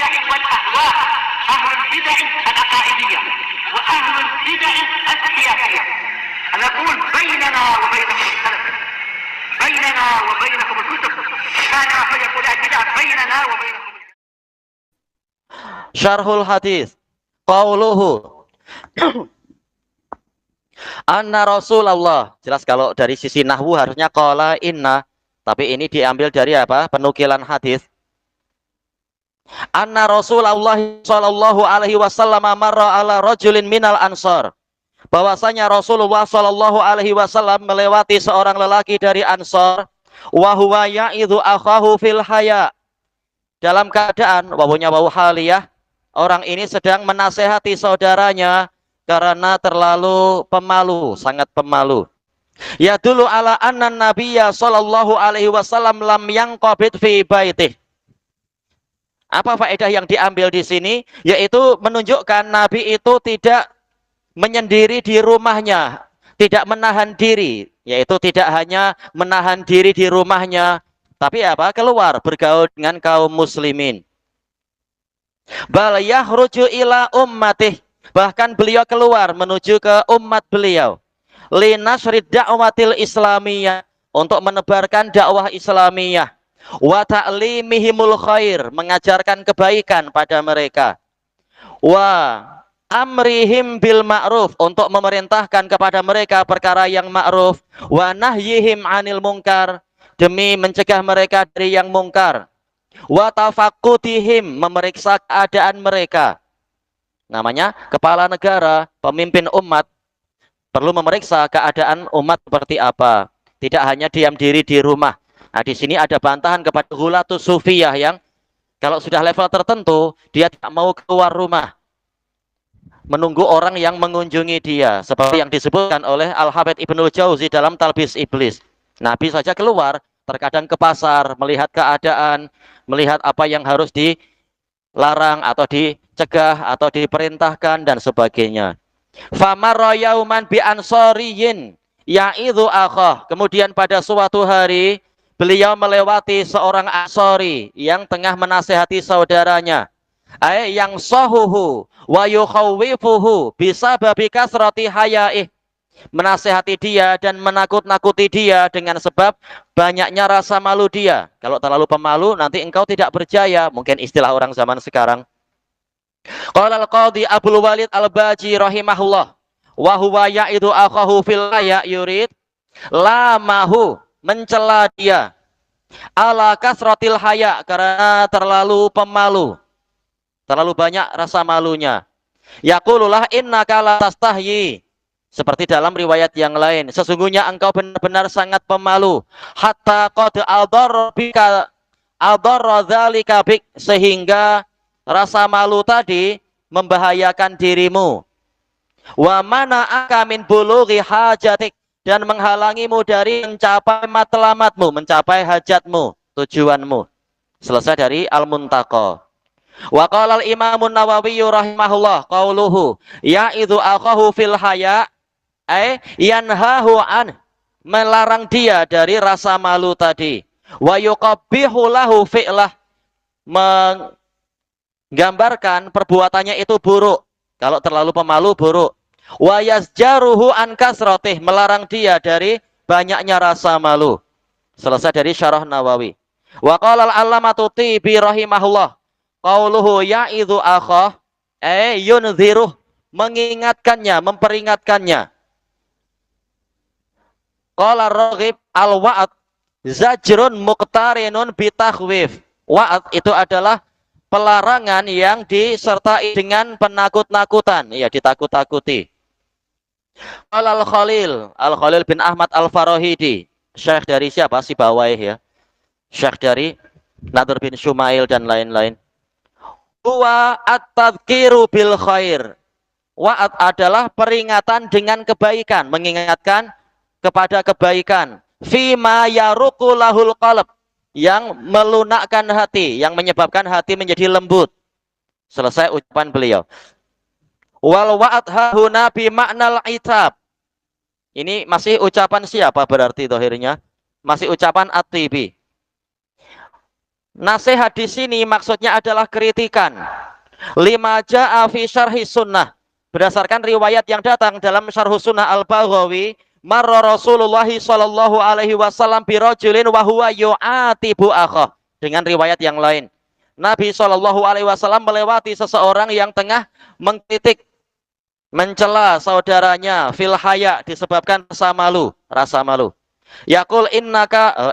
البدع والأهواء، أهل البدع العقائدية وأهل البدع السياسية. نقول بيننا وبينكم السلف، بيننا وبينكم الكتب، كان فيقول البدع بيننا وبينكم. Syarhul hadis. Qauluhu anna Rasulullah. Jelas kalau dari sisi nahwu harusnya qala inna, tapi ini diambil dari apa? Penukilan hadis. Anna Rasulullah sallallahu alaihi wasallam marra ala rajulin minal ansar. Bahwasanya Rasulullah sallallahu alaihi wasallam melewati seorang lelaki dari Ansar, wa huwa ya'idhu akhahu fil haya. Dalam keadaan wawunya wawu haliyah, orang ini sedang menasehati saudaranya karena terlalu pemalu, sangat pemalu. Ya dulu ala anna nabiyya sallallahu alaihi wasallam lam yanqabid fi baitih. Apa faedah yang diambil di sini? Yaitu menunjukkan Nabi itu tidak menyendiri di rumahnya, tidak menahan diri, yaitu tidak hanya menahan diri di rumahnya, tapi apa? Keluar bergaul dengan kaum muslimin. Bal yakhruju ila ummatih, bahkan beliau keluar menuju ke umat beliau. Linasrid da'watil islamiyah, untuk menebarkan dakwah Islamiyah. Wa ta'limihimul khair, mengajarkan kebaikan pada mereka. Wa amrihim bil ma'ruf, untuk memerintahkan kepada mereka perkara yang ma'ruf. Wa nahyihim 'anil munkar, demi mencegah mereka dari yang mungkar. Wa tafaqqutihim, memeriksa keadaan mereka. Namanya kepala negara, pemimpin umat, perlu memeriksa keadaan umat seperti apa. Tidak hanya diam diri di rumah. Nah, di sini ada bantahan kepada ghulatus sufiyah yang kalau sudah level tertentu dia tidak mau keluar rumah, menunggu orang yang mengunjungi dia, seperti yang disebutkan oleh Al-Hafidz Ibnul Jauzi dalam Talbis Iblis. Nabi saja keluar, terkadang ke pasar, melihat keadaan, melihat apa yang harus dilarang atau dicegah atau diperintahkan dan sebagainya. Famarra yauman bi ansoriyin ya'idhu akhah. Kemudian pada suatu hari beliau melewati seorang Ansori yang tengah menasehati saudaranya. Yang sahuhu wa yukhawwifuhu bisababi kasrati hayaih, menasehati dia dan menakut-nakuti dia dengan sebab banyaknya rasa malu dia. Kalau terlalu pemalu nanti engkau tidak berjaya, mungkin istilah orang zaman sekarang. Qala al-qadhi Abdul Walid Al-Baji rahimahullah, wa huwa ya'idu akhahu fil haya yurid lamahu, mencela dia ala kasratil haya, karena terlalu pemalu, terlalu banyak rasa malunya. Yaqululah innaka la tastahyi, seperti dalam riwayat yang lain, sesungguhnya engkau benar-benar sangat pemalu. Hatta qad adarra bika adarra dzalika bik, sehingga rasa malu tadi membahayakan dirimu. Wa mana'aka min bulughi hajatik, dan menghalangimu dari mencapai matlamatmu, mencapai hajatmu, tujuanmu. Selesai dari Al-Muntaqa. Wa qala al-Imam an-Nawawi rahimahullah qauluhu ya'idhu akhahu fil haya, yanhahu an, melarang dia dari rasa malu tadi. Wa yuqabbihu lahu fi'lah, menggambarkan perbuatannya itu buruk. Kalau terlalu pemalu buruk. Wa yazjaruhu an kasratih, melarang dia dari banyaknya rasa malu. Selesai dari Syarah Nawawi. Wa qala al-Allamatu Tibi rahimahullah qauluhu ya'idhu akhah, yunziruh, mengingatkannya, memperingatkannya. Qala Raghib al-wa'ad zajrun muqtarinun bitakhwif. Wa'ad itu adalah pelarangan yang disertai dengan penakut-nakutan, ya, ditakut-takuti. Al-Khalil bin Ahmad Al-Farahidi, syekh dari siapa? Sibawayh, ya. Syekh dari Nadhr bin Shumail dan lain-lain. Wa at-tadhkiru bil khair. Wa'at adalah peringatan dengan kebaikan, mengingatkan kepada kebaikan. Fima yaruqu lahul qalb, yang melunakkan hati, yang menyebabkan hati menjadi lembut. Selesai ucapan beliau. Wal wa'at hahuna bi ma'nal itab. Ini masih ucapan siapa berarti dohirnya? Masih ucapan At-Tibi. Nasihat di sini maksudnya adalah kritikan. Lima ja'a fi syarhi sunnah. Berdasarkan riwayat yang datang dalam syarh sunnah Al-Baghawi, marra Rasulullah sallallahu alaihi wasallam bi rajulin wa huwa yu'atibu akhah. Dengan riwayat yang lain, Nabi sallallahu alaihi wasallam melewati seseorang yang tengah mengkritik, mencela saudaranya fil haya, disebabkan rasa malu. Yaqul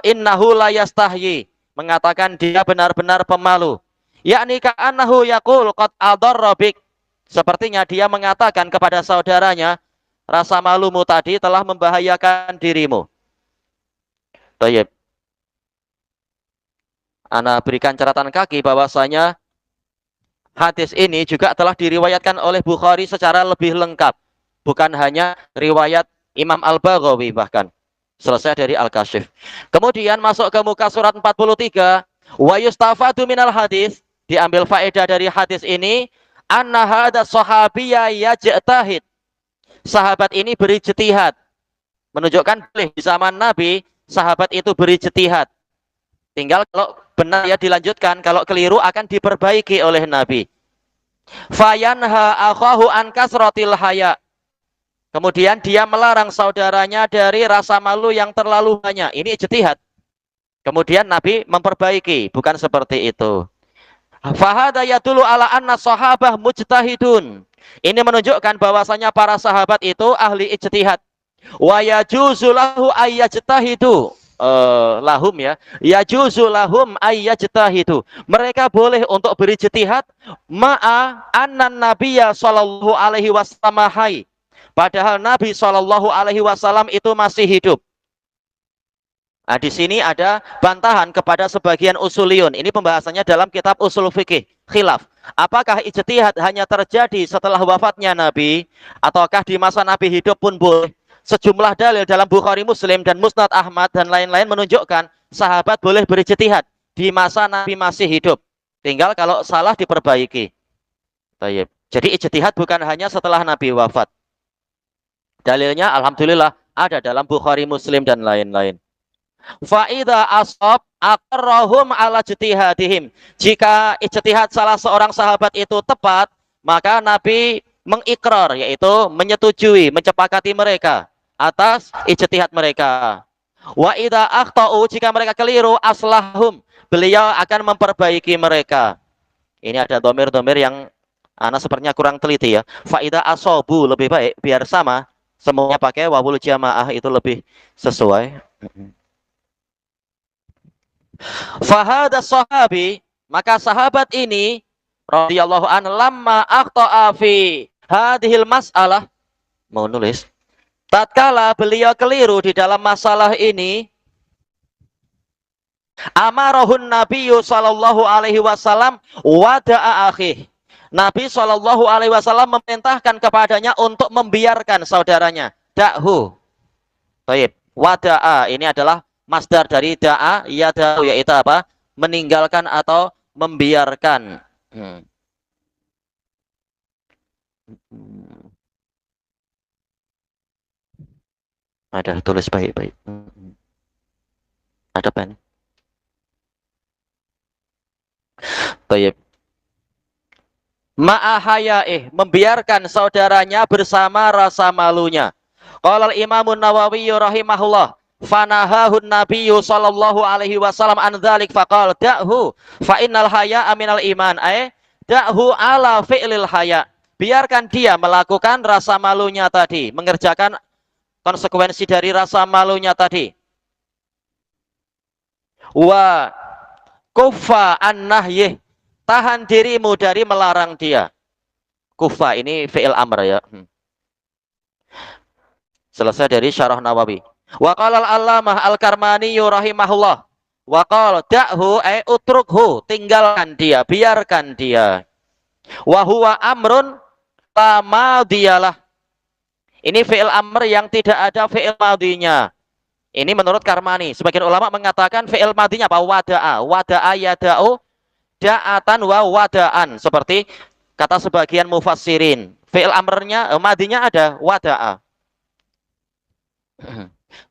innahu la yastahyi, mengatakan dia benar-benar pemalu. Yakni ka'annahu yaqul qad adarra bik, sepertinya dia mengatakan kepada saudaranya, rasa malumu tadi telah membahayakan dirimu. Baik. Ana berikan catatan kaki bahwasanya hadis ini juga telah diriwayatkan oleh Bukhari secara lebih lengkap. Bukan hanya riwayat Imam Al-Baghawi bahkan. Selesai dari Al-Kashif. Kemudian masuk ke muka surat 43. Wa yustafadu minal hadis. Diambil faedah dari hadis ini. Anna hadha sahabiyya yajtahid. Sahabat ini berijtihad. Menunjukkan boleh di zaman Nabi, sahabat itu berijtihad. Tinggal kalau benar ya dilanjutkan, kalau keliru akan diperbaiki oleh Nabi. Fayanha akhahu an kasratil haya. Kemudian dia melarang saudaranya dari rasa malu yang terlalu banyak. Ini ijtihad. Kemudian Nabi memperbaiki, bukan seperti itu. Fahada yadullu ala anna sahabah mujtahidun. Ini menunjukkan bahwasanya para sahabat itu ahli ijtihad. Wa yajuzu lahu ayyajtahidu. Lahum ya. Yajuzu lahum ayyajtahidu. Mereka boleh untuk berijtihad ma'a annan nabiyya sallallahu alaihi wasallam hayy. Padahal Nabi sallallahu alaihi wasallam itu masih hidup. Nah, di sini ada bantahan kepada sebagian usuliyun. Ini pembahasannya dalam kitab usul fikih, khilaf. Apakah ijtihad hanya terjadi setelah wafatnya Nabi, ataukah di masa Nabi hidup pun boleh? Sejumlah dalil dalam Bukhari, Muslim, dan Musnad Ahmad dan lain-lain menunjukkan sahabat boleh berijtihad di masa Nabi masih hidup. Tinggal kalau salah diperbaiki. Tayyib. Jadi ijtihad bukan hanya setelah Nabi wafat. Dalilnya alhamdulillah ada dalam Bukhari, Muslim, dan lain-lain. Fa'idha ashab aqarrahum ala ijtihadihim. Jika ijtihad salah seorang sahabat itu tepat, maka Nabi mengikrar, yaitu menyetujui, mencepakati mereka atas ijtihad mereka. Wa idza akhtau, jika mereka keliru, aslahum, beliau akan memperbaiki mereka. Ini ada domir-domir yang ana sepertinya kurang teliti ya. Fa idza asabu lebih baik, biar sama semuanya pakai wawul jamaah, itu lebih sesuai. Fahada sahabi, maka sahabat ini radhiyallahu an lamma akhta'a fi hadhil mas'alah, mau nulis, tatkala beliau keliru di dalam masalah ini, amarahun nabiyyu sallallahu alaihi wasallam wada'a akhih. Nabi sallallahu alaihi wasallam memerintahkan kepadanya untuk membiarkan saudaranya. Da'hu. Baik, wada'a ini adalah masdar dari da'a, yada'u, yaitu apa? Meninggalkan atau membiarkan. Ada tulis baik-baik. Ada pen. Baik. Ma'ahayaih, membiarkan saudaranya bersama rasa malunya. Qala al-Imam Nawawi rahimahullah, fanahahun nabiyyu sallallahu alaihi wasallam an dzalik faqala da'hu fa innal haya'a minal iman, da'hu ala fi'lil haya. Biarkan dia melakukan rasa malunya tadi, mengerjakan konsekuensi dari rasa malunya tadi. Wa kuffa an nahyih, tahan dirimu dari melarang dia. Kuffa ini fi'il amr ya. Selesai dari syarah Nawawi. Wa qala al-allamah al-Karmani rahimahullah, wa qala da'hu utrukhu, tinggalkan dia, biarkan dia. Wa huwa amrun la madiyalah. Ini fi'il amr yang tidak ada fi'il madinya. Ini menurut Karmani. Sebagian ulama mengatakan fi'il madinya apa? Wada'a. Wada'a yada'u da'atan wa wada'an. Seperti kata sebagian mufassirin. Fi'il amrnya, madinya ada wada'a.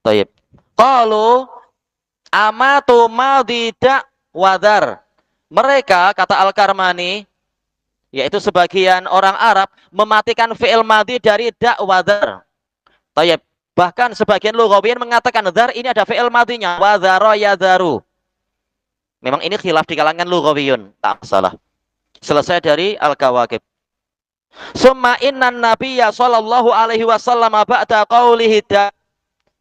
Taib. Qalu amatu madi da' wadar. Mereka, kata Al-Karmani, yaitu sebagian orang Arab, mematikan fi'il madhi dari da wa dhar. Tayyib. Bahkan sebagian lughawiyin mengatakan dhar ini ada fi'il madhinya, wa dhara yadharu. Memang ini khilaf di kalangan lughawiyun, tak masalah. Selesai dari Al-Kawakib. Summa innan nabiyya sallallahu alaihi wasallam ba'da qaulihi da.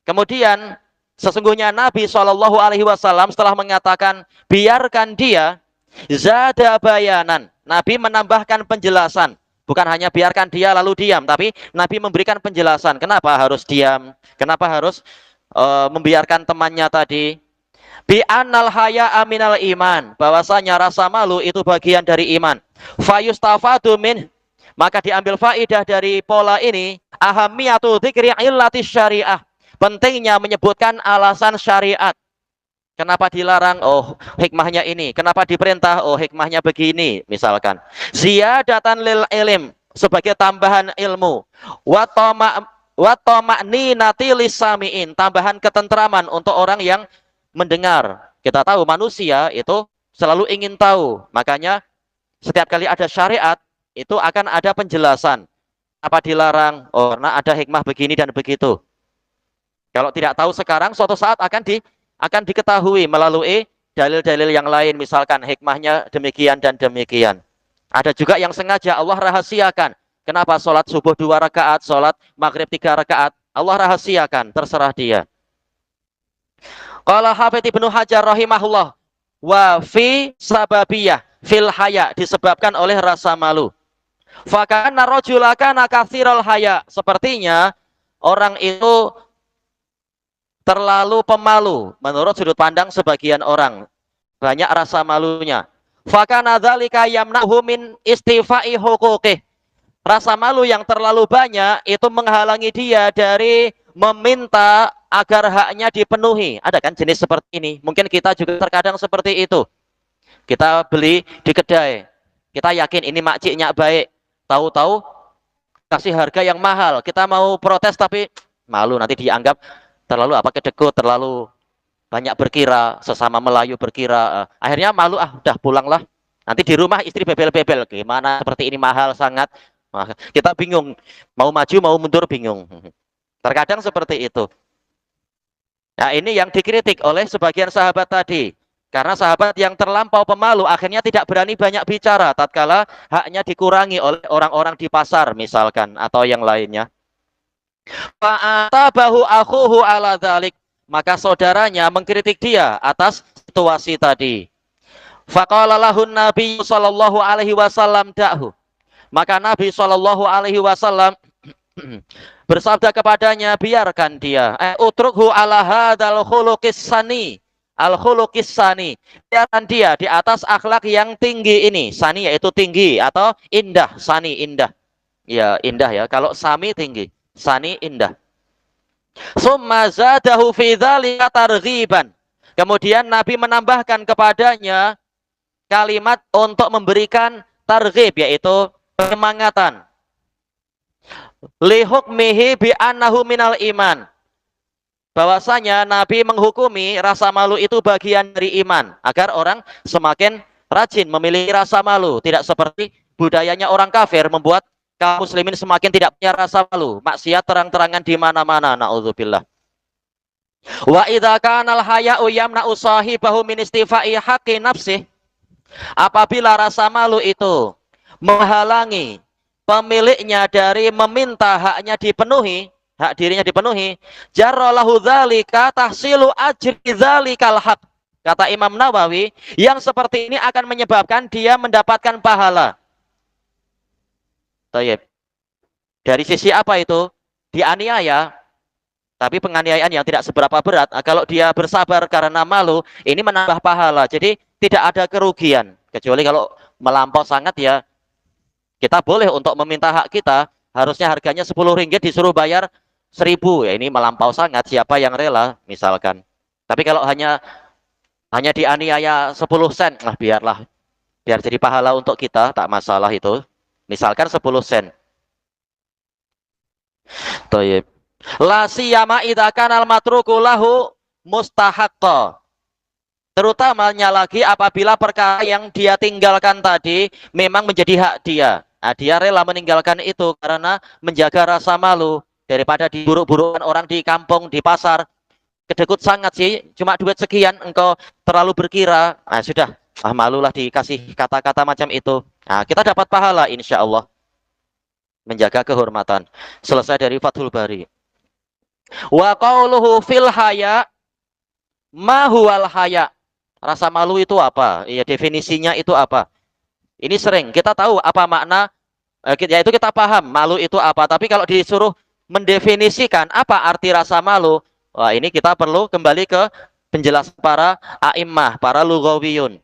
Kemudian sesungguhnya Nabi sallallahu alaihi wasallam setelah mengatakan biarkan dia, zada bayanan. Nabi menambahkan penjelasan. Bukan hanya biarkan dia lalu diam, tapi Nabi memberikan penjelasan. Kenapa harus diam? Kenapa harus membiarkan temannya tadi? Bi annal haya aminal iman, bahwasanya rasa malu itu bagian dari iman. Fayustafadu min, maka diambil faidah dari pola ini, ahamiyatu dzikri illati syariah, pentingnya menyebutkan alasan syariat. Kenapa dilarang? Oh, hikmahnya ini. Kenapa diperintah? Oh, hikmahnya begini, misalkan. Ziyadatan lil ilm, sebagai tambahan ilmu. Wa tama'ninati lisami'in, tambahan ketentraman untuk orang yang mendengar. Kita tahu manusia itu selalu ingin tahu. Makanya setiap kali ada syariat itu akan ada penjelasan. Apa dilarang? Oh, karena ada hikmah begini dan begitu. Kalau tidak tahu sekarang, suatu saat akan diketahui melalui dalil-dalil yang lain, misalkan hikmahnya demikian dan demikian. Ada juga yang sengaja Allah rahasiakan. Kenapa sholat subuh 2 rakaat, sholat maghrib 3 rakaat? Allah rahasiakan, terserah dia. Qala Hafidz Ibnu Hajar rahimahullah, wa fi sababiyah fil haya, disebabkan oleh rasa malu. Fakana rajula kana katsiral haya, sepertinya orang itu terlalu pemalu menurut sudut pandang sebagian orang, banyak rasa malunya. Fakana dzalika yamna'hu min istifai huquqih, rasa malu yang terlalu banyak itu menghalangi dia dari meminta agar haknya dipenuhi. Ada kan jenis seperti ini? Mungkin kita juga terkadang seperti itu. Kita beli di kedai, kita yakin ini makciknya baik, tahu-tahu kasih harga yang mahal. Kita mau protes tapi malu, nanti dianggap terlalu kedekut, terlalu banyak berkira, sesama Melayu berkira. Akhirnya malu, udah pulanglah. Nanti di rumah istri bebel-bebel, gimana seperti ini mahal sangat. Kita bingung, mau maju mau mundur bingung. Terkadang seperti itu. Nah, ini yang dikritik oleh sebagian sahabat tadi. Karena sahabat yang terlampau pemalu akhirnya tidak berani banyak bicara tatkala haknya dikurangi oleh orang-orang di pasar misalkan atau yang lainnya. Fa'atabahu akhuhu ala dzalik, maka saudaranya mengkritik dia atas situasi tadi. Faqala lahun Nabi sallallahu alaihi wasallam da'hu, maka Nabi sallallahu alaihi wasallam bersabda kepadanya, biarkan dia. Utrukhu ala hadzal khuluqis sani, al khuluqis sani, biarkan dia di atas akhlak yang tinggi ini. Sani yaitu tinggi atau indah, sani indah. Ya, indah ya. Kalau sami tinggi, sani indah. Summa zadahu fi dzalika targhiban. Kemudian Nabi menambahkan kepadanya kalimat untuk memberikan targhib, yaitu penyemangatan. Li hukmihi bi annahu minal iman, bahwasanya Nabi menghukumi rasa malu itu bagian dari iman, agar orang semakin rajin memiliki rasa malu, tidak seperti budayanya orang kafir membuat kaum muslimin semakin tidak punya rasa malu, maksiat terang-terangan di mana-mana, naudzubillah. Wa idza kana al-haya'u yamna'u sahibahu min istifai haqqi nafsih, apabila rasa malu itu menghalangi pemiliknya dari meminta haknya dipenuhi, hak dirinya dipenuhi, jarralahu dzalika tahsilu ajri dzalikal haq. Kata Imam Nawawi, yang seperti ini akan menyebabkan dia mendapatkan pahala. Tayyib. Dari sisi apa itu? Dianiaya, tapi penganiayaan yang tidak seberapa berat. Kalau dia bersabar karena malu, ini menambah pahala. Jadi tidak ada kerugian. Kecuali kalau melampau sangat, ya kita boleh untuk meminta hak kita, harusnya harganya 10 ringgit disuruh bayar 1000. Ya ini melampau sangat, siapa yang rela misalkan. Tapi kalau hanya dianiaya 10 sen, biarlah. Biar jadi pahala untuk kita, tak masalah itu. Misalkan 10 sen. Thayyib. La siyama idza kana al-matruku lahu mustahaqqa. Terutamanya lagi apabila perkara yang dia tinggalkan tadi memang menjadi hak dia. Nah, dia rela meninggalkan itu karena menjaga rasa malu daripada diburuk-burukan orang di kampung, di pasar. Kedekut sangat sih, cuma duit sekian, engkau terlalu berkira. Nah, sudah, malulah dikasih kata-kata macam itu. Nah, kita dapat pahala insya Allah. Menjaga kehormatan. Selesai dari Fathul Bari. Wa qauluhu fil haya ma huwal haya. Rasa malu itu apa? Ya, definisinya itu apa? Ini sering kita tahu apa makna, yaitu kita paham malu itu apa. Tapi kalau disuruh mendefinisikan apa arti rasa malu, wah ini kita perlu kembali ke penjelasan para a'immah, para lughawiyun.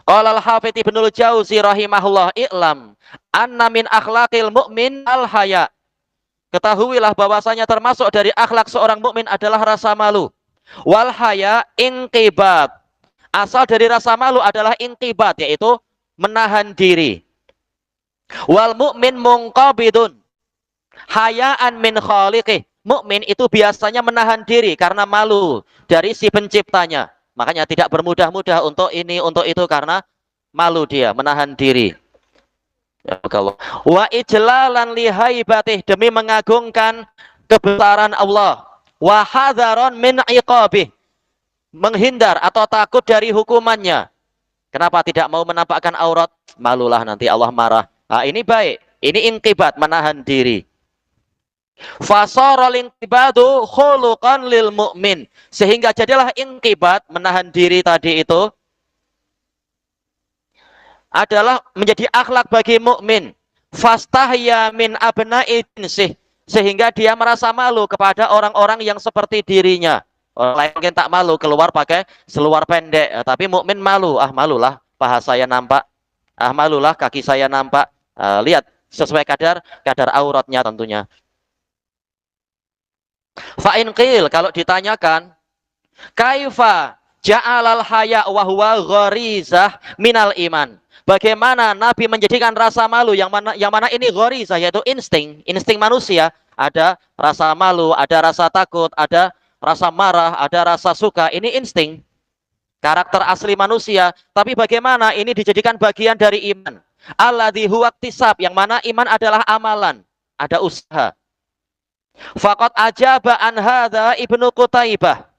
Qala al-Hafidz Ibnul Jauzi rahimahullah, i'lam anna min akhlaqil mu'min al-haya. Ketahuilah bahwasanya termasuk dari akhlak seorang mukmin adalah rasa malu. Wal haya inqibat. Asal dari rasa malu adalah inqibat, yaitu menahan diri. Wal mu'min munqabidun hayaan min khaliqih. Mukmin itu biasanya menahan diri karena malu dari si penciptanya. Makanya tidak bermudah-mudah untuk ini, untuk itu karena malu dia, menahan diri. Wa ijlalan li haibatih, demi mengagungkan kebesaran Allah. Wa hadzaron min iqabih, menghindar atau takut dari hukumannya. Kenapa tidak mau menampakkan aurat? Malulah nanti Allah marah. Nah, ini baik. Ini inqibat, menahan diri. Fasara inqibadu khuluqan lil mu'min. Sehingga jadilah inqibat, menahan diri tadi itu adalah menjadi akhlak bagi mukmin. Fastahya min abna'i jinsih, sehingga dia merasa malu kepada orang-orang yang seperti dirinya. Orang lain mungkin tak malu keluar pakai seluar pendek, tapi mukmin malu. Malulah paha saya nampak. Malulah kaki saya nampak. Lihat sesuai kadar auratnya tentunya. Fa in qil, kalau ditanyakan, kaifa ja'alal haya wa huwa gharizah minal iman. Bagaimana Nabi menjadikan rasa malu yang mana ini gharizah, yaitu insting manusia. Ada rasa malu, ada rasa takut, ada rasa marah, ada rasa suka. Ini insting, karakter asli manusia. Tapi bagaimana ini dijadikan bagian dari iman? Alladzi huwa iktisab, yang mana iman adalah amalan, ada usaha. Faqad ajaba an hadza Ibnu Qutaibah.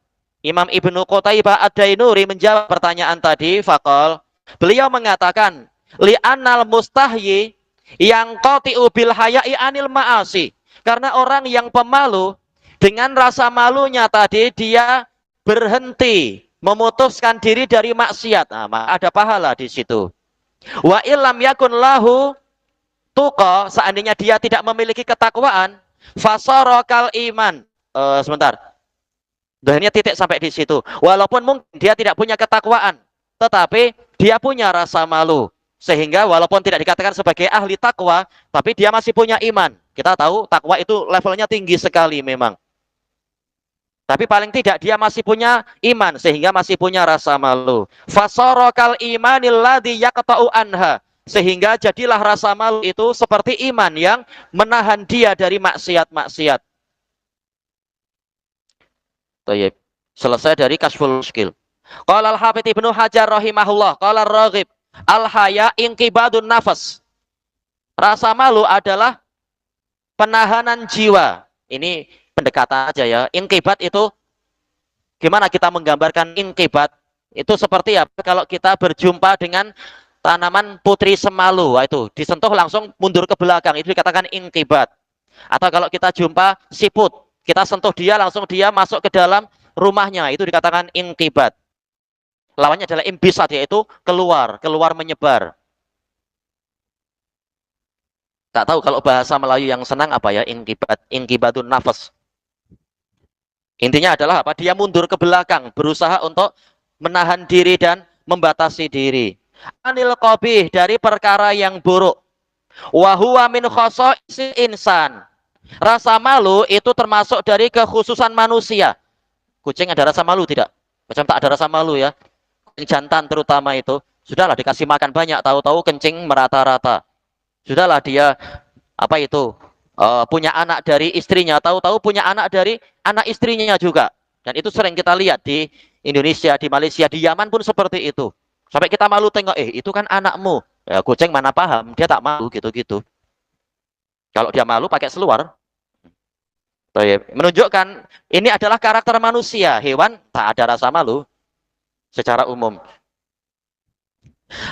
Imam Ibnu Qutaibah Ad-Dainuri menjawab pertanyaan tadi. Faqal, beliau mengatakan, li'annal mustahyi yang qati'u bil haya'i anil ma'asi. Karena orang yang pemalu, dengan rasa malunya tadi dia berhenti, memutuskan diri dari maksiat. Ada pahala di situ. Wa illam yakun lahu tuqa, seandainya dia tidak memiliki ketakwaan, fasara kal iman. Sebentar. Akhirnya titik sampai di situ. Walaupun mungkin dia tidak punya ketakwaan, tetapi dia punya rasa malu. Sehingga walaupun tidak dikatakan sebagai ahli takwa, tapi dia masih punya iman. Kita tahu takwa itu levelnya tinggi sekali memang. Tapi paling tidak dia masih punya iman, sehingga masih punya rasa malu. Fasara kal imanil ladzi yaqta'u anha. Sehingga jadilah rasa malu itu seperti iman yang menahan dia dari maksiat-maksiat. Baik. Selesai dari Kashful Mushkil. Qala al-Hafidz Ibnu Hajar rahimahullah, qala ar-Raghib, al-haya inqibadun nafas. Rasa malu adalah penahanan jiwa. Ini pendekatan aja ya. Inqibat itu gimana kita menggambarkan inqibat? Itu seperti apa kalau kita berjumpa dengan tanaman putri semalu, itu disentuh langsung mundur ke belakang, itu dikatakan inqibat. Atau kalau kita jumpa siput, kita sentuh dia langsung dia masuk ke dalam rumahnya, itu dikatakan inqibat. Lawannya adalah imbisat, yaitu keluar menyebar. Tak tahu kalau bahasa Melayu yang senang apa ya, inqibat, inqibatun nafas. Intinya adalah apa? Dia mundur ke belakang, berusaha untuk menahan diri dan membatasi diri. Anil qabih, dari perkara yang buruk. Wa huwa min khosa'is insan. Rasa malu itu termasuk dari kekhususan manusia. Kucing ada rasa malu tidak? Macam tak ada rasa malu ya. Kucing jantan terutama itu, sudahlah dikasih makan banyak, tahu-tahu kencing merata-rata. Sudahlah dia punya anak dari istrinya, tahu-tahu punya anak dari anak istrinya juga. Dan itu sering kita lihat di Indonesia, di Malaysia, di Yaman pun seperti itu. Sampai kita malu tengok, itu kan anakmu. Ya, kucing mana paham, dia tak malu gitu-gitu. Kalau dia malu pakai seluar. Menunjukkan ini adalah karakter manusia. Hewan tak ada rasa malu secara umum.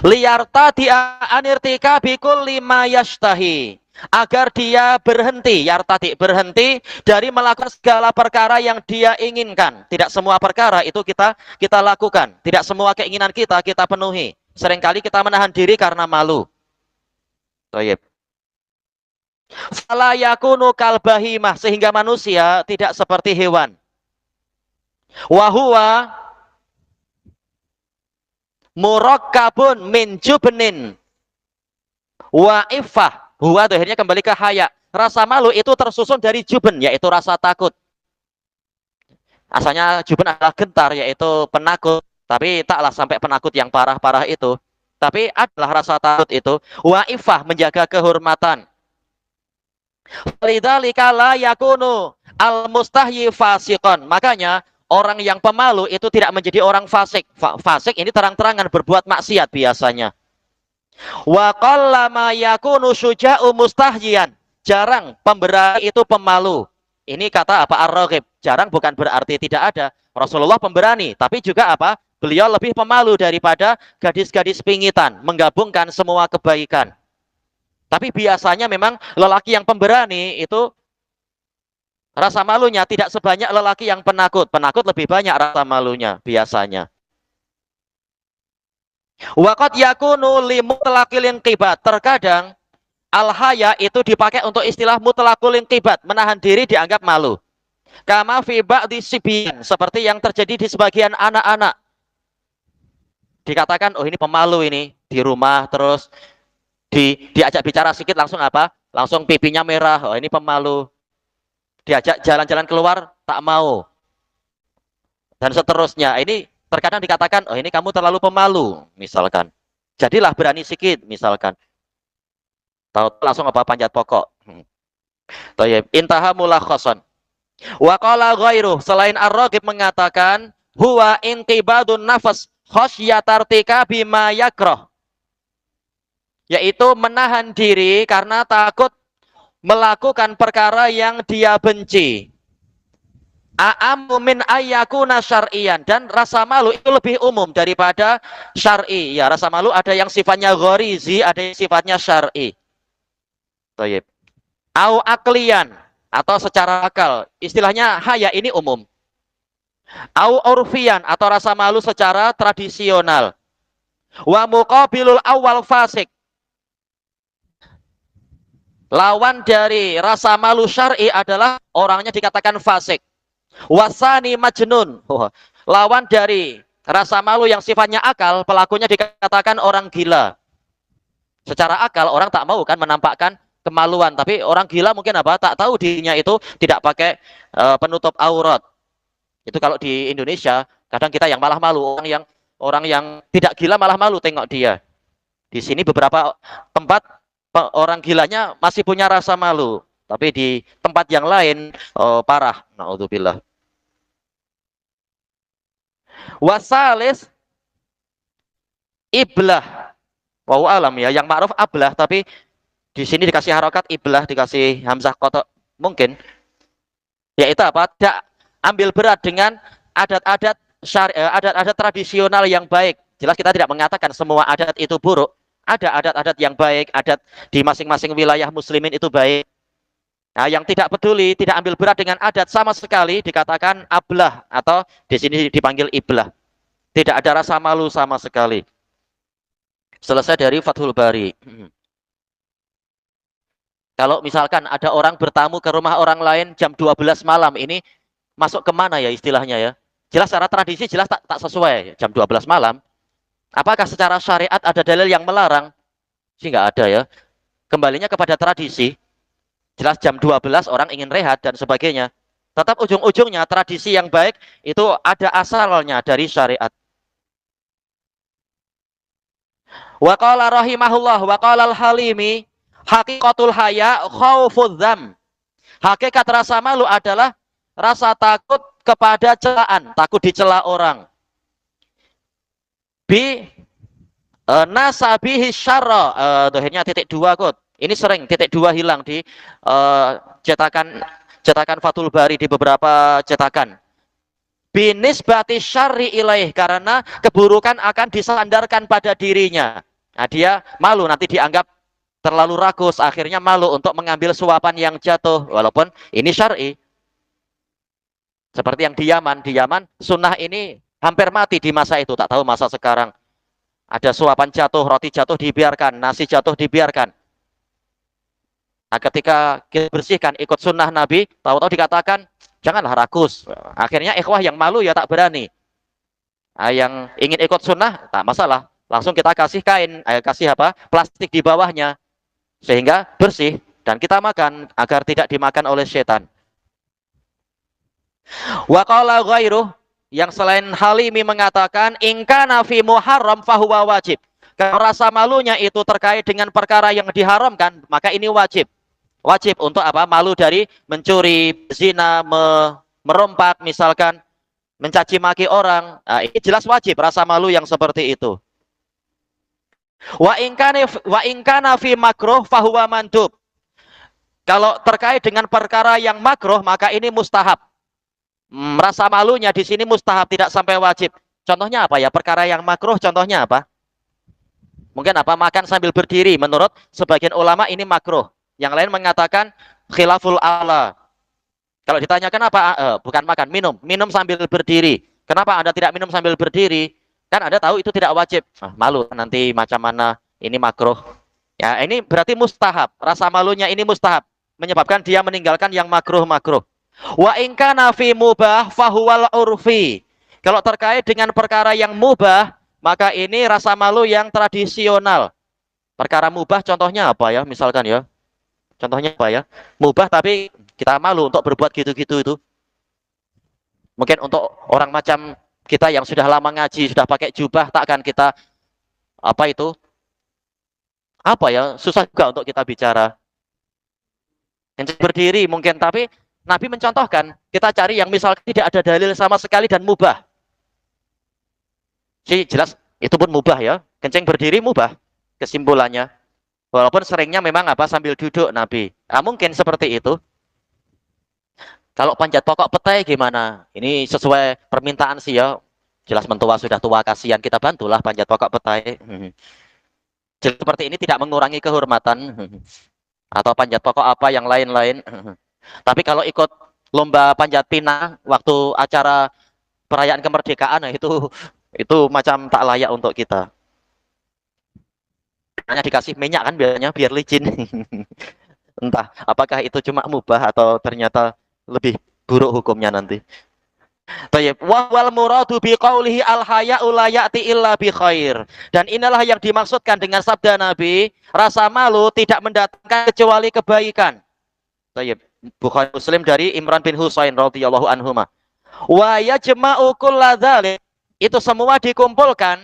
Liyarta dia anirtika bikul lima yashtahi, agar dia berhenti, yartati berhenti dari melakukan segala perkara yang dia inginkan. Tidak semua perkara itu kita lakukan, tidak semua keinginan kita penuhi. Seringkali kita menahan diri karena malu. Toyib. Fala yakunu kalbahimah, sehingga manusia tidak seperti hewan. Wahuwa murakkabun min jubnin wa iffah. Huwa akhirnya kembali ke haya. Rasa malu itu tersusun dari juben, yaitu rasa takut. Asalnya juben adalah gentar, yaitu penakut. Tapi taklah sampai penakut yang parah-parah itu. Tapi adalah rasa takut itu. Wa iffah, menjaga kehormatan. Lidzalika la yakunu al-mustahyi fasiqon. Makanya orang yang pemalu itu tidak menjadi orang fasik. Fasik ini terang-terangan berbuat maksiat biasanya. Wa qallama yakunu syuja'u mustahyian. Jarang pemberani itu pemalu. Ini kata apa? Ar-Raghib. Jarang bukan berarti tidak ada. Rasulullah pemberani, tapi juga apa? Beliau lebih pemalu daripada gadis-gadis pingitan, menggabungkan semua kebaikan. Tapi biasanya memang lelaki yang pemberani itu rasa malunya tidak sebanyak lelaki yang penakut. Penakut lebih banyak rasa malunya biasanya. Waqad yakunu li mutlaqil inqibat. Terkadang al-haya itu dipakai untuk istilah mutlaqul inqibat, menahan diri dianggap malu. Kama fi ba'di sibyan, seperti yang terjadi di sebagian anak-anak. Dikatakan, oh ini pemalu ini di rumah, terus diajak bicara sedikit langsung apa? Langsung pipinya merah. Oh ini pemalu. Diajak jalan-jalan keluar tak mau. Dan seterusnya. Ini terkadang dikatakan, oh ini kamu terlalu pemalu, misalkan. Jadilah berani sedikit, misalkan. Tahu langsung apa? Panjat pokok. Thayyib. Intaha mulakhasan. Wa qala ghairuh, selain Ar-Raghib mengatakan, huwa inqibadun nafas khasyatartika bima yakrah. Yaitu menahan diri karena takut melakukan perkara yang dia benci. A'ammu min ayyakuna syar'iyan, dan rasa malu itu lebih umum daripada syar'i. Ya, rasa malu ada yang sifatnya ghorizi, ada yang sifatnya syar'i. Thayyib. Au aklian, atau secara akal. Istilahnya haya ini umum. Au urfian, atau rasa malu secara tradisional. Wa muqabilul awal fasik. Lawan dari rasa malu syar'i adalah orangnya dikatakan fasik. Wasani majnun. Lawan dari rasa malu yang sifatnya akal, pelakunya dikatakan orang gila. Secara akal orang tak mau kan menampakkan kemaluan, tapi orang gila mungkin apa? Tak tahu dirinya itu tidak pakai penutup aurat. Itu kalau di Indonesia, kadang kita yang malah malu, orang yang tidak gila malah malu tengok dia. Di sini beberapa tempat orang gilanya masih punya rasa malu, tapi di tempat yang lain parah. Naudzubillah. Wasalis iblah. Wallahu alam ya, yang ma'ruf ablah, tapi di sini dikasih harokat iblah, dikasih hamzah kotok mungkin. Yaitu apa? Tidak ambil berat dengan adat-adat adat-adat tradisional yang baik. Jelas kita tidak mengatakan semua adat itu buruk. Ada adat-adat yang baik, adat di masing-masing wilayah muslimin itu baik. Nah, yang tidak peduli, tidak ambil berat dengan adat sama sekali dikatakan ablah, atau di sini dipanggil iblah. Tidak ada rasa malu sama sekali. Selesai dari Fathul Bari. Kalau misalkan ada orang bertamu ke rumah orang lain jam 12 malam, ini masuk kemana ya istilahnya ya? Jelas secara tradisi jelas tak sesuai jam 12 malam. Apakah secara syariat ada dalil yang melarang? Sih nggak ada ya. Kembalinya kepada tradisi. Jelas jam 12 orang ingin rehat dan sebagainya. Tetap ujung-ujungnya tradisi yang baik itu ada asalnya dari syariat. Wa qala rahimahullah wa qala al-Halimi haqiqatul haya khaufudz dzam. Hakikat rasa malu adalah rasa takut kepada celaan, takut dicela orang. bi nasabihi syarra. Dohirnya titik dua kot. Ini sering titik dua hilang di cetakan Fathul Bari di beberapa cetakan. Binisbati syarri ilaih, karena keburukan akan disandarkan pada dirinya. Nah, dia malu nanti dianggap terlalu rakus, akhirnya malu untuk mengambil suapan yang jatuh walaupun ini syar'i. Seperti yang di Yaman sunnah ini hampir mati di masa itu, tak tahu masa sekarang. Ada suapan jatuh, roti jatuh dibiarkan, nasi jatuh dibiarkan. Nah, ketika kita bersihkan ikut sunnah Nabi, tahu-tahu dikatakan janganlah rakus. Akhirnya ikhwah yang malu ya tak berani. Nah, yang ingin ikut sunnah tak masalah, langsung kita kasih kain, kasih apa? Plastik di bawahnya sehingga bersih dan kita makan agar tidak dimakan oleh setan. Wa qala ghairuh, yang selain Halimi mengatakan ingkana fi muharram fahuwa wajib. Kalau rasa malunya itu terkait dengan perkara yang diharamkan, maka ini wajib. Wajib untuk apa? Malu dari mencuri, zina, merompak misalkan, mencaci maki orang. Nah, ini jelas wajib rasa malu yang seperti itu. Wa ingkana fi makruh fahuwa mandub. Kalau terkait dengan perkara yang makruh, maka ini mustahab. Rasa malunya di sini mustahab, tidak sampai wajib. Contohnya apa ya? Perkara yang makruh contohnya apa? Mungkin apa? Makan sambil berdiri. Menurut sebagian ulama ini makruh. Yang lain mengatakan khilaful aula. Kalau ditanyakan apa? Bukan makan, minum sambil berdiri. Kenapa Anda tidak minum sambil berdiri? Kan Anda tahu itu tidak wajib. Malu nanti macam mana, ini makruh. Ya, ini berarti mustahab. Rasa malunya ini mustahab, menyebabkan dia meninggalkan yang makruh-makruh. Wa in kana fi mubah fahuwal urfi. Kalau terkait dengan perkara yang mubah, maka ini rasa malu yang tradisional. Perkara mubah contohnya apa ya? Misalkan ya. Contohnya apa ya? Mubah tapi kita malu untuk berbuat gitu-gitu itu. Mungkin untuk orang macam kita yang sudah lama ngaji, sudah pakai jubah, takkan kita apa itu? Apa ya? Susah juga untuk kita bicara. Yang berdiri mungkin, tapi Nabi mencontohkan, kita cari yang misalkan tidak ada dalil sama sekali dan mubah. Jadi jelas itu pun mubah ya. Kencing berdiri mubah kesimpulannya. Walaupun seringnya memang apa sambil duduk Nabi. Nah, mungkin seperti itu. Kalau panjat pokok petai gimana? Ini sesuai permintaan sih ya. Jelas mentua sudah tua, kasihan, kita bantulah panjat pokok petai. Jelas seperti ini tidak mengurangi kehormatan. Atau panjat pokok apa yang lain-lain. Tapi kalau ikut lomba panjat pinang waktu acara perayaan kemerdekaan, nah itu macam tak layak untuk kita. Hanya dikasih minyak kan biasanya biar licin. Entah apakah itu cuma mubah atau ternyata lebih buruk hukumnya nanti. Tayyib, wa wal muradu bi qaulihi al haya'u la ya'ti illa bi khair. Dan inilah yang dimaksudkan dengan sabda Nabi, rasa malu tidak mendatangkan kecuali kebaikan. Tayyib, Bukhari Muslim dari Imran bin Husain radhiyallahu anhuma. Wa yajma'u kulladzalik, itu semua dikumpulkan.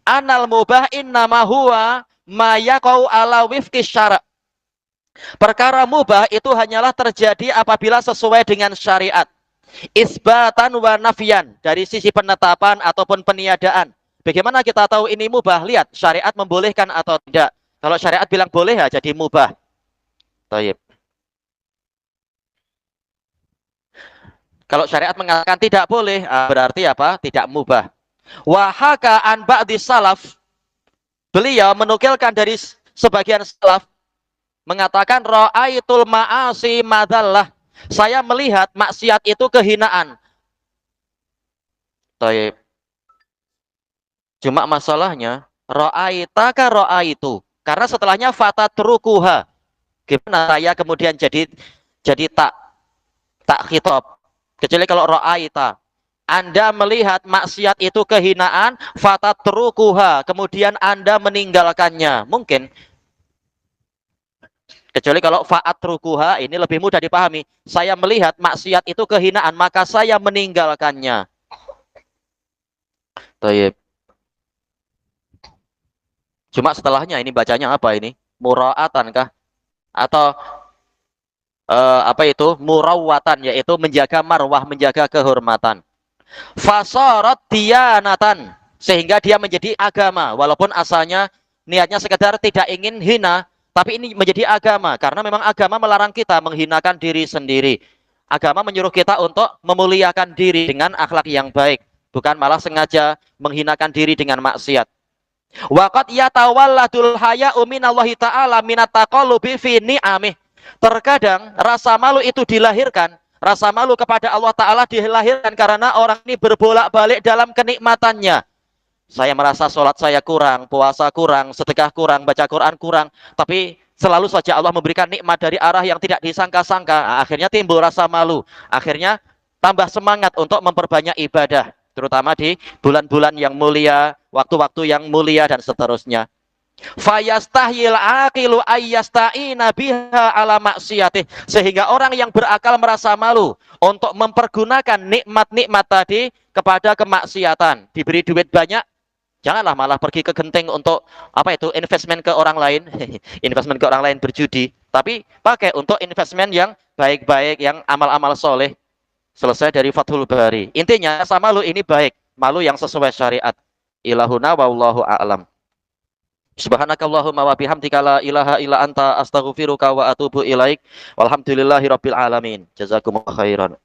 Anal mubah innama huwa ma yaqau ala wifqi syara'. Perkara mubah itu hanyalah terjadi apabila sesuai dengan syariat. Isbatan wa nafyan, dari sisi penetapan ataupun peniadaan. Bagaimana kita tahu ini mubah? Lihat syariat membolehkan atau tidak. Kalau syariat bilang boleh ya jadi mubah. Tayyib. Kalau syariat mengatakan tidak boleh, berarti apa? Tidak mubah. Wa haka an ba'di salaf, beliau menukilkan dari sebagian salaf mengatakan ra'aitul ma'asi madallah, saya melihat maksiat itu kehinaan. Taib. Cuma masalahnya ra'aitaka ra'aitu, karena setelahnya fatatrukuha. Gimana saya kemudian jadi tak khitab. Kecuali kalau ra'aita, Anda melihat maksiat itu kehinaan, fatatrukuha, kemudian Anda meninggalkannya. Mungkin. Kecuali kalau fa'atrukuha, ini lebih mudah dipahami. Saya melihat maksiat itu kehinaan, maka saya meninggalkannya. Taib. Cuma setelahnya ini bacanya apa ini? Mura'atan kah? Atau apa itu? Murawatan, yaitu menjaga marwah, menjaga kehormatan. Fasarat diyanatan. sehingga dia menjadi agama, walaupun asalnya niatnya sekedar tidak ingin hina, tapi ini menjadi agama karena memang agama melarang kita menghinakan diri sendiri. Agama menyuruh kita untuk memuliakan diri dengan akhlak yang baik, bukan malah sengaja menghinakan diri dengan maksiat. Waqad yatawalladul haya'u minallahi ta'ala minat taqallubi fi ni'amih. Terkadang rasa malu itu dilahirkan, rasa malu kepada Allah Ta'ala dilahirkan karena orang ini berbolak-balik dalam kenikmatannya. Saya merasa sholat saya kurang, puasa kurang, sedekah kurang, baca Quran kurang, tapi selalu saja Allah memberikan nikmat dari arah yang tidak disangka-sangka. Akhirnya timbul rasa malu, akhirnya tambah semangat untuk memperbanyak ibadah, terutama di bulan-bulan yang mulia, waktu-waktu yang mulia dan seterusnya. Fayastahil aqilu ayyasta'ina biha ala maksiyatih, sehingga orang yang berakal merasa malu untuk mempergunakan nikmat-nikmat tadi kepada kemaksiatan. Diberi duit banyak, janganlah malah pergi ke genting untuk apa itu, investment ke orang lain. Investment ke orang lain berjudi, tapi pakai untuk investment yang baik-baik, yang amal-amal soleh. Selesai dari Fathul Bari. Intinya rasa malu ini baik, malu yang sesuai syariat. Ilahuna wallahu a'lam. Subhanakallahumma wa bihamdika la ilaha illa anta astaghfiruka wa atubu ilaik. Walhamdulillahirabbil alamin. Jazakumullahu khairan.